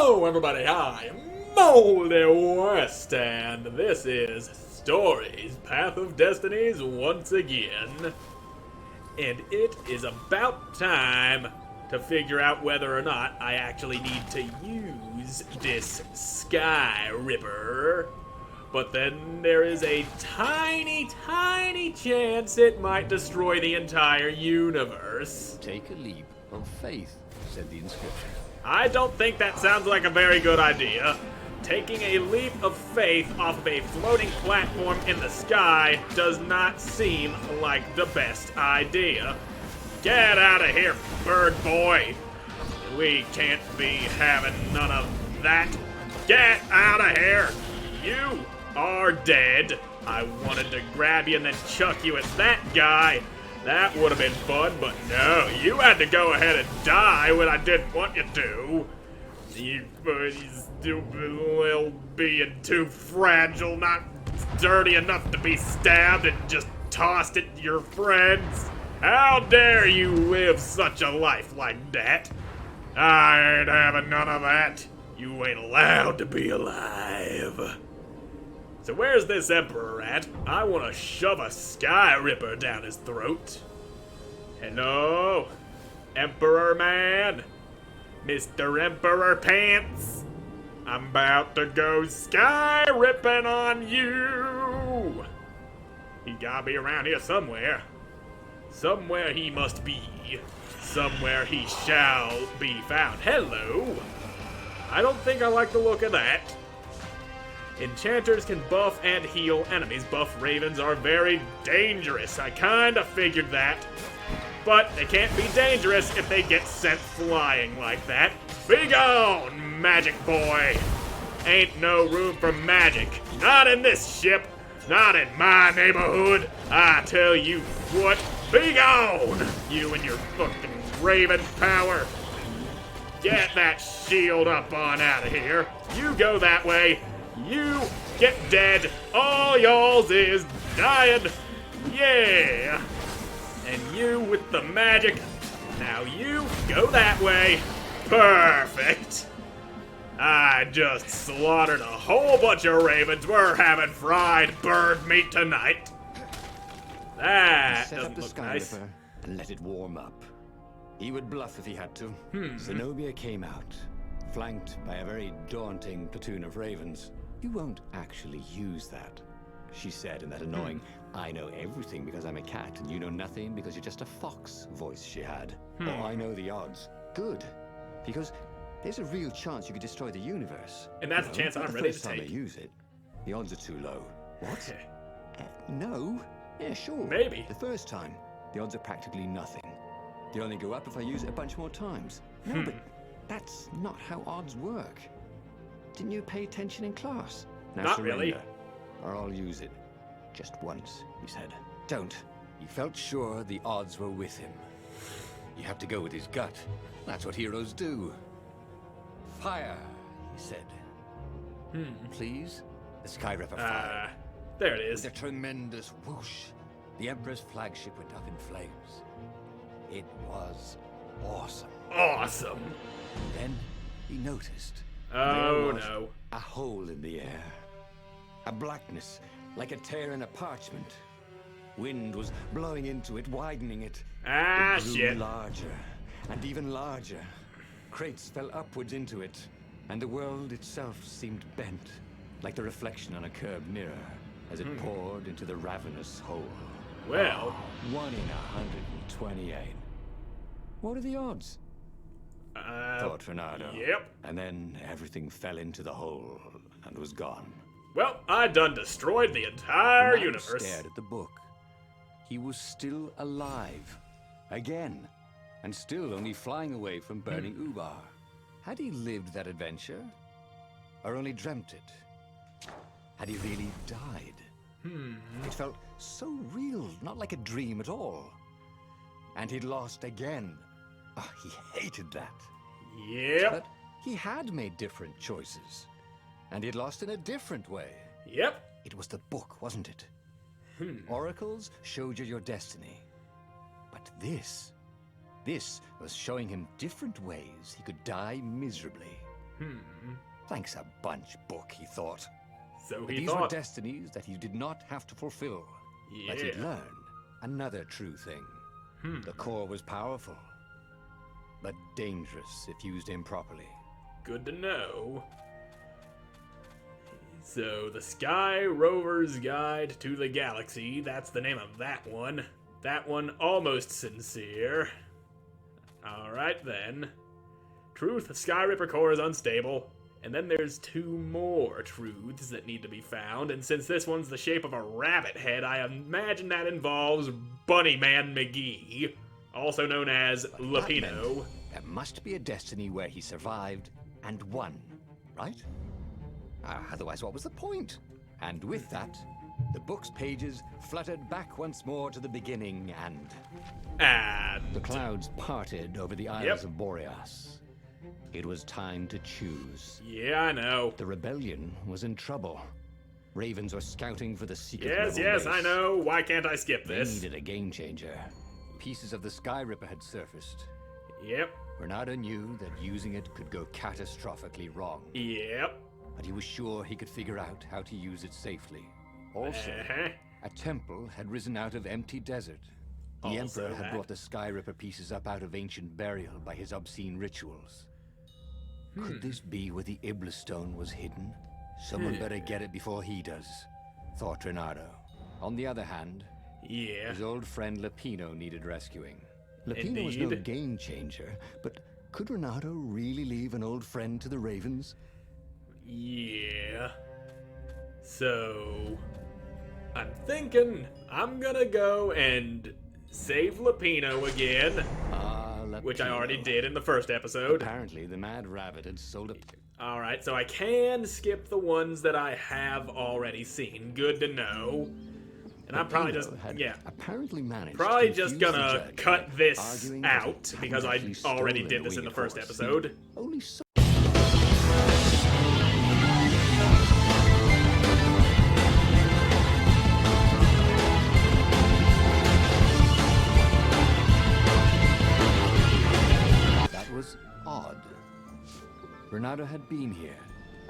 Hello, everybody. I'm Moldy West, and this is Stories Path of Destinies once again. And it is about time to figure out whether or not I actually need to use this Sky Ripper. But then there is a tiny, tiny chance it might destroy the entire universe. Take a leap of faith, said the inscription. I don't think that sounds like a very good idea. Taking a leap of faith off of a floating platform in the sky does not seem like the best idea. Get out of here, bird boy. We can't be having none of that. Get out of here. You are dead. I wanted to grab you and then chuck you at that guy. That would have been fun, but no, you had to go ahead and die when I didn't want you to. You stupid little being too fragile, not dirty enough to be stabbed and just tossed at your friends. How dare you live such a life like that? I ain't having none of that. You ain't allowed to be alive. So where's this Emperor at? I want to shove a Sky Ripper down his throat. Hello? Emperor man? Mr. Emperor Pants? I'm about to go Sky Ripping on you! He gotta be around here somewhere. Somewhere he must be. Somewhere he shall be found. Hello? I don't think I like the look of that. Enchanters can buff and heal enemies. Buff ravens are very dangerous. I kinda figured that. But they can't be dangerous if they get sent flying like that. Be gone, magic boy! Ain't no room for magic. Not in this ship. Not in my neighborhood. I tell you what. Be gone! You and your fucking raven power. Get that shield up on out of here. You go that way. You get dead. All y'all's is dying. Yeah. And you with the magic. Now you go that way. Perfect. I just slaughtered a whole bunch of ravens. We're having fried bird meat tonight. That doesn't look nice. Ripper and let it warm up. He would bluff if he had to. Zenobia came out, flanked by a very daunting platoon of ravens. You won't actually use that, she said in that annoying, I know everything because I'm a cat and you know nothing because you're just a fox voice she had. Oh, I know the odds. Good. Because there's a real chance you could destroy the universe. And that's a chance I'm ready to take. The first time I use it, the odds are too low. What? No. Yeah, sure. Maybe. The first time, the odds are practically nothing. They only go up if I use it a bunch more times. No, but that's not how odds work. Didn't you pay attention in class? Now Not surrender, really. or I'll use it. Just once, he said. Don't. He felt sure the odds were with him. You have to go with his gut. That's what heroes do. Fire, he said. Please? The Sky Ripper fired. There it is. With a tremendous whoosh, the Emperor's flagship went up in flames. It was awesome. Awesome. Then he noticed. Oh there was no. a hole in the air. A blackness, like a tear in a parchment. Wind was blowing into it, widening it. It grew Shit. larger and even larger. Crates fell upwards into it, and the world itself seemed bent, like the reflection on a curved mirror, as it poured into the ravenous hole. Well. 1 in 128. What are the odds? Thought Fernando. Yep. And then everything fell into the hole and was gone. Well, I done destroyed the entire The man universe. stared at the book. He was still alive. Again. And still only flying away from burning Ubar. Had he lived that adventure? Or only dreamt it? Had he really died? It felt so real, not like a dream at all. And he'd lost again. Oh, he hated that. Yep. But he had made different choices. And he'd lost in a different way. Yep. It was the book, wasn't it? Oracles showed you your destiny. But this was showing him different ways he could die miserably. Thanks a bunch, book, he thought. So But he these were thought. destinies that he did not have to fulfill. But he'd Yeah. learn another true thing. The core was powerful, but dangerous if used improperly. Good to know. So, the Sky Rover's Guide to the Galaxy, that's the name of that one. That one almost sincere. Alright then. Truth, Sky Ripper core is unstable. And then there's 2 more truths that need to be found, and since this one's the shape of a rabbit head, I imagine that involves Bunnyman McGee, also known as That Lapino. meant there must be a destiny where he survived and won, right? Otherwise, what was the point? And with that, the book's pages fluttered back once more to the beginning, and And the clouds parted over the Isles Yep. of Boreas. It was time to choose. yeah, I know. The rebellion was in trouble. Ravens were scouting for the secret Yes, rebel yes, base. I know. Why can't I skip They this? needed a game changer. Pieces of the Sky Ripper had surfaced. Yep, Renata knew that using it could go catastrophically wrong, yep. but he was sure he could figure out how to use it safely. Also, Uh-huh. a temple had risen out of empty desert. The Also Emperor had that. brought the Sky Ripper pieces up out of ancient burial by his obscene rituals. Could this be where the Iblis stone was hidden? Someone better get it before he does, thought Renato. On the other hand, Yeah. his old friend Lapino needed rescuing. Lapino was no Indeed. game changer, but could Renato really leave an old friend to the Ravens? Yeah. So, I'm thinking I'm gonna go and save Lapino again, Lapino. which I already did in the first episode. Apparently, the Mad Rabbit had sold a... Alright, so I can skip the ones that I have already seen. Good to know. And I'm probably just, Lapino had yeah, apparently managed probably to just confuse the gonna judge cut by this arguing that he out hadn't because I actually already stolen did a this in the winged first horse. episode. Only so... That was odd. Renato had been here,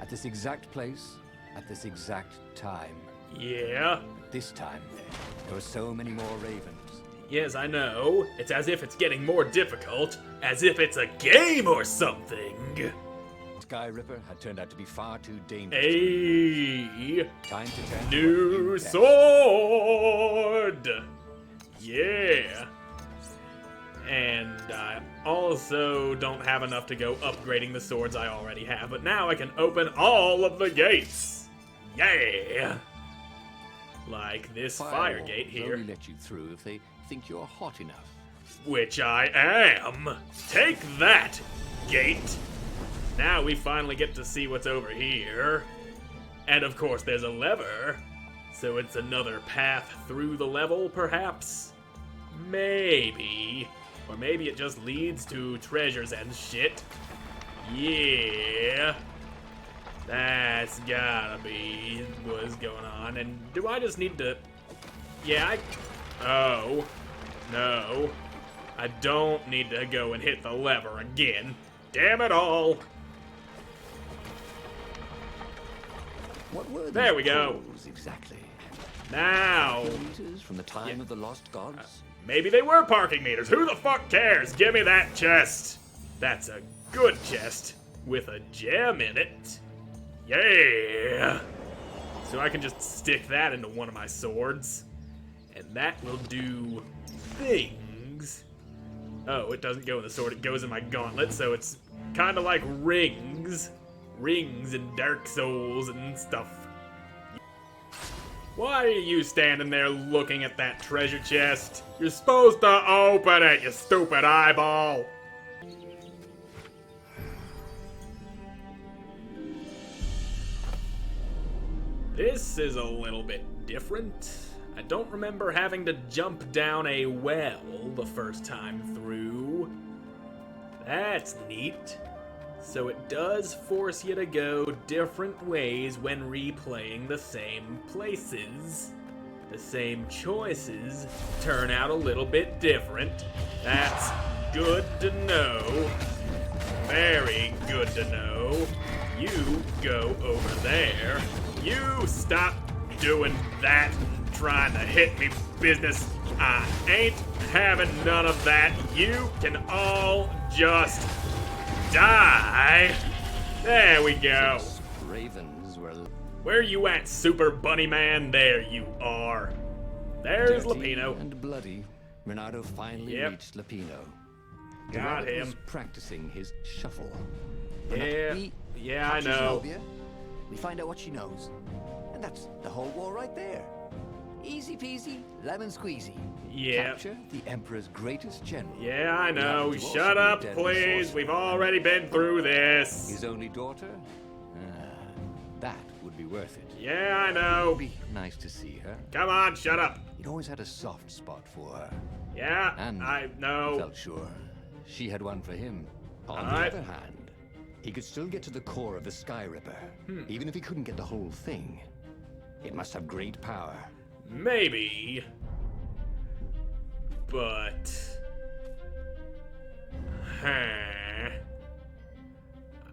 at this exact place, at this exact time. Yeah. This time, there were so many more ravens. Yes, I know. It's as if it's getting more difficult. As if it's a game or something. Sky Ripper had turned out to be far too dangerous. A Time to turn to new what you best. sword! Yeah. And I also don't have enough to go upgrading the swords I already have, but now I can open all of the gates! Yeah! Like this fire gate They'll here. only let you through if they think you're hot enough. Which I am. Take that, gate. Now we finally get to see what's over here. And of course there's a lever. So it's another path through the level, perhaps? Maybe. Or maybe it just leads to treasures and shit. Yeah. That's gotta be what's going on. And do I just need to... Yeah, Oh. No. I don't need to go and hit the lever again. Damn it all. What were these There we go. poles exactly? Now. Meters from the time of the lost gods? Maybe they were parking meters. Who the fuck cares? Give me that chest. That's a good chest with a gem in it. Yeah. So I can just stick that into one of my swords. And that will do things. Oh, it doesn't go in the sword. It goes in my gauntlet. So it's kind of like rings. Rings and Dark Souls and stuff. Why are you standing there looking at that treasure chest? You're supposed to open it, you stupid eyeball! This is a little bit different. I don't remember having to jump down a well the first time through. That's neat. So it does force you to go different ways when replaying the same places. The same choices turn out a little bit different. That's good to know. Very good to know. You go over there. You stop doing that and trying to hit me business. I ain't having none of that. You can all just die. There we go. Ravens were Where you at, Super Bunny Man? There you are. There's dirty Lapino. and bloody. Renato finally Yep. reached Lapino. Got Derek him. was practicing his shuffle. Yeah, We yeah, I capture know. Zenobia, we find out what she knows. And that's the whole war right there. Easy peasy, lemon squeezy. Yeah. Capture the Emperor's greatest general. Yeah, I know. happen to also Shut be a up, deadly please. sorcerer. We've already been through this. His only daughter? That would be worth it. Yeah, I It know. would be nice to see her. Come on, shut up. He'd always had a soft spot for her. Yeah, And I know. felt sure she had one for him. On Alright. the other hand, he could still get to the core of the Sky Ripper, Hmm. even if he couldn't get the whole thing. It must have great power. Maybe. But. Huh.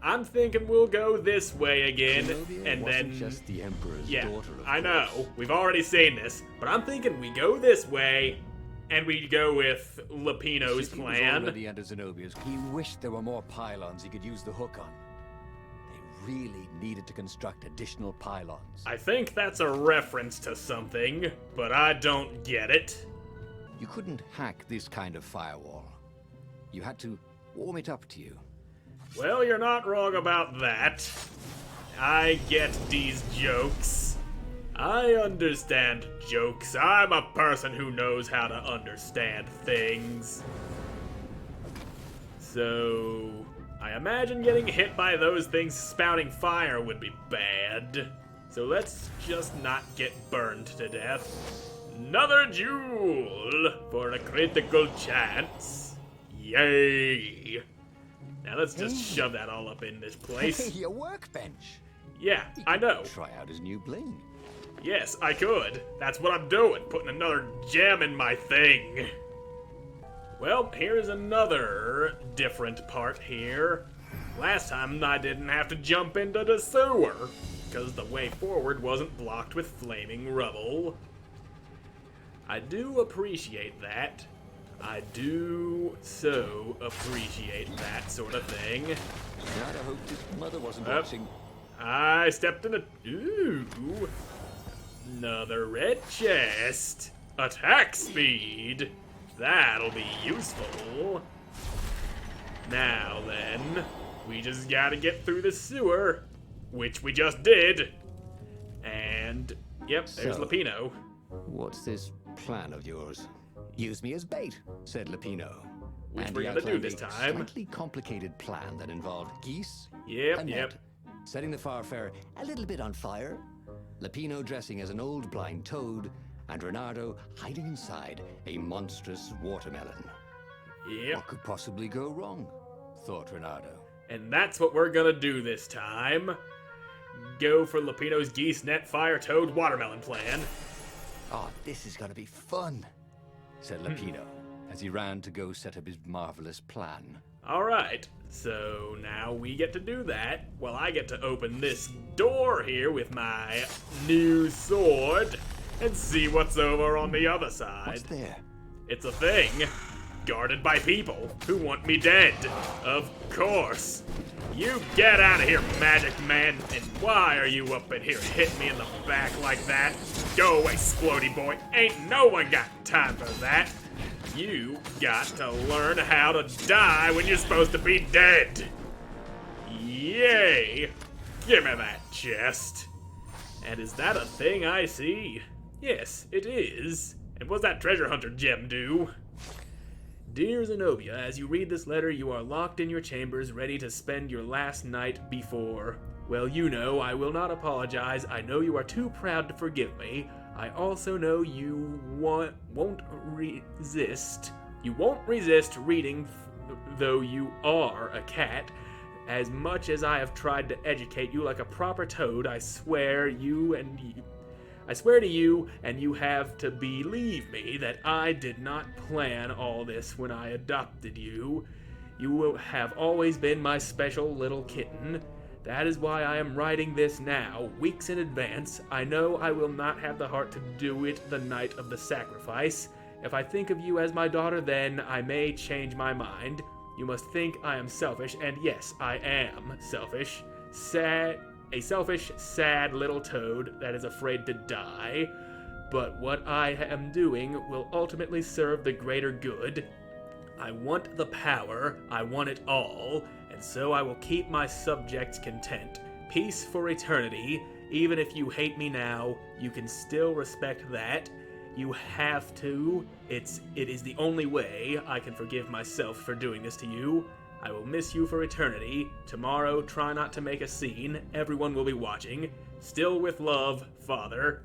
I'm thinking we'll go this way again, Zenobia and wasn't then. just the Emperor's Yeah, daughter, of I know. course. We've already seen this, but I'm thinking we go this way, and we go with Lapino's City was plan. already under Zenobia's. He wished there were more pylons he could use the hook on. They really needed to construct additional pylons. I think that's a reference to something, but I don't get it. You couldn't hack this kind of firewall. You had to warm it up to you. Well, you're not wrong about that. I get these jokes. I understand jokes. I'm a person who knows how to understand things. So, I imagine getting hit by those things spouting fire would be bad. So let's just not get burned to death. Another jewel for a critical chance. Yay! Now let's just shove that all up in this place. Hey, a workbench. Yeah, I know. Try out his new bling. Yes, I could. That's what I'm doing, putting another gem in my thing. Well, here's another different part here. Last time I didn't have to jump into the sewer, because the way forward wasn't blocked with flaming rubble. I do appreciate that. I do so appreciate that sort of thing. I'd have hoped his mother wasn't Yep. watching. I stepped in a... Ooh. Another red chest. Attack speed. That'll be useful. Now then, we just gotta get through the sewer, which we just did. And, yep, there's So- Lapino. What's this plan of yours? Use me as bait. Said Lapino. Which And we're he gonna do outlined this a time. slightly complicated plan that involved geese, Yep, a yep. net, setting the Farfarer a little bit on fire, Lapino dressing as an old blind toad, and Renato hiding inside a monstrous watermelon. Yep. What could possibly go wrong? Thought Renato. And that's what we're gonna do this time. Go for Lapino's geese net fire toad watermelon plan. Oh, this is gonna be fun. Said Lapino, as he ran to go set up his marvelous plan. Alright, so now we get to do that while I get to open this door here with my new sword and see what's over on the other side. What's there? It's a thing guarded by people who want me dead. Of course. You get out of here, magic man. And why are you up in here hitting me in the back like that? Go away, Splody boy. Ain't no one got time for that. You got to learn how to die when you're supposed to be dead. Yay! Give me that chest. And is that a thing I see? Yes, it is. And what's that treasure hunter gem do? Dear Zenobia, as you read this letter, you are locked in your chambers, ready to spend your last night before. Well, you know, I will not apologize. I know you are too proud to forgive me. I also know you won't resist. You won't resist reading, though you are a cat. As much as I have tried to educate you like a proper toad, I swear to you, and you have to believe me that I did not plan all this when I adopted you. You will have always been my special little kitten. That is why I am writing this now, weeks in advance. I know I will not have the heart to do it the night of the sacrifice. If I think of you as my daughter, then I may change my mind. You must think I am selfish, and yes, I am selfish. A selfish, sad little toad that is afraid to die. But what I am doing will ultimately serve the greater good. I want the power, I want it all, and so I will keep my subjects content. Peace for eternity. Even if you hate me now, you can still respect that. You have to. It is the only way I can forgive myself for doing this to you. I will miss you for eternity. Tomorrow, try not to make a scene. Everyone will be watching. Still with love, Father.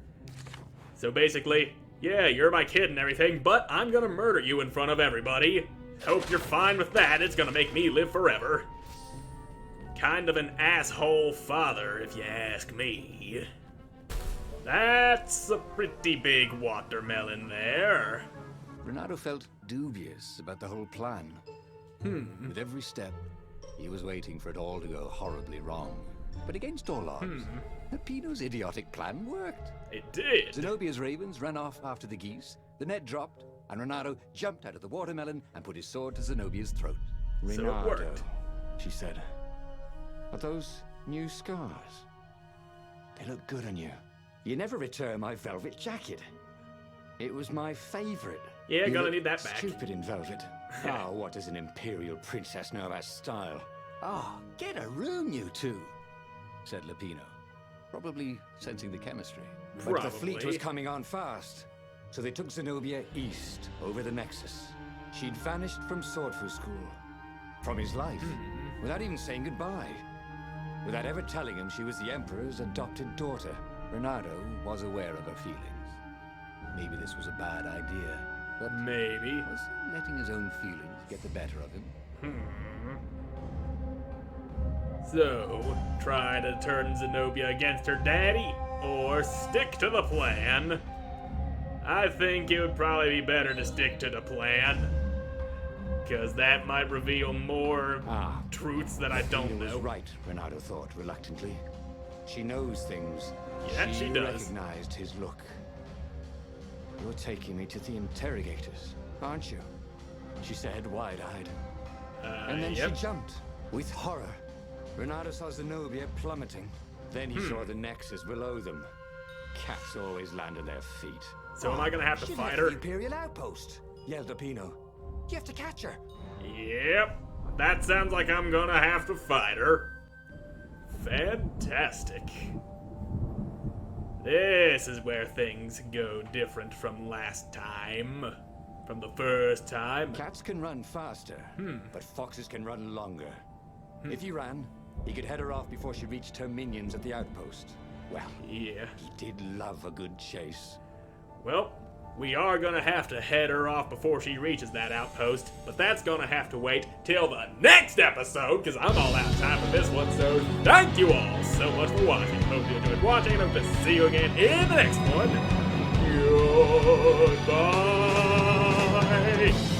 So basically, yeah, you're my kid and everything, but I'm gonna murder you in front of everybody. Hope you're fine with that. It's gonna make me live forever. Kind of an asshole father, if you ask me. That's a pretty big watermelon there. Renato felt dubious about the whole plan. With every step, he was waiting for it all to go horribly wrong. But against all odds, Peppino's idiotic plan worked. It did. Zenobia's ravens ran off after the geese, the net dropped, and Renato jumped out of the watermelon and put his sword to Zenobia's throat. So it Renato, worked. she said. Are those new scars? They look good on you. You never returned my velvet jacket. It was my favorite. Yeah, You gonna look need that back. Stupid in velvet. Ah, what does an imperial princess know about style? Ah, get a room, you two, said Lupino, probably sensing the chemistry. But the fleet Probably. was coming on fast, so they took Zenobia east, over the Nexus. She'd vanished from Swordfu School, from his life, without even saying goodbye. Without ever telling him she was the Emperor's adopted daughter. Renato was aware of her feelings. Maybe this was a bad idea, but Maybe. was he letting his own feelings get the better of him? So, try to turn Zenobia against her daddy, or stick to the plan. I think it would probably be better to stick to the plan, because that might reveal more truths that I don't He was know. right, Renato thought reluctantly. She knows things. Yeah, she does. Recognized his look. You're taking me to the interrogators, aren't you? She said, wide-eyed. And then yep. she jumped, with horror. Renato saw Zenobia plummeting. Then he saw the Nexus below them. Cats always land on their feet. So am I gonna have to She fight left her? the Imperial outpost, yelled Apino. You have to catch her. Yep. That sounds like I'm gonna have to fight her. Fantastic. This is where things go different from last time. From the first time. Cats can run faster, but foxes can run longer. If he ran, he could head her off before she reached her minions at the outpost. Well, Yeah. he did love a good chase. Well, we are gonna have to head her off before she reaches that outpost, but that's gonna have to wait till the next episode, because I'm all out of time for this one, so thank you all so much for watching. Hope you enjoyed watching, and hope to see you again in the next one. Goodbye!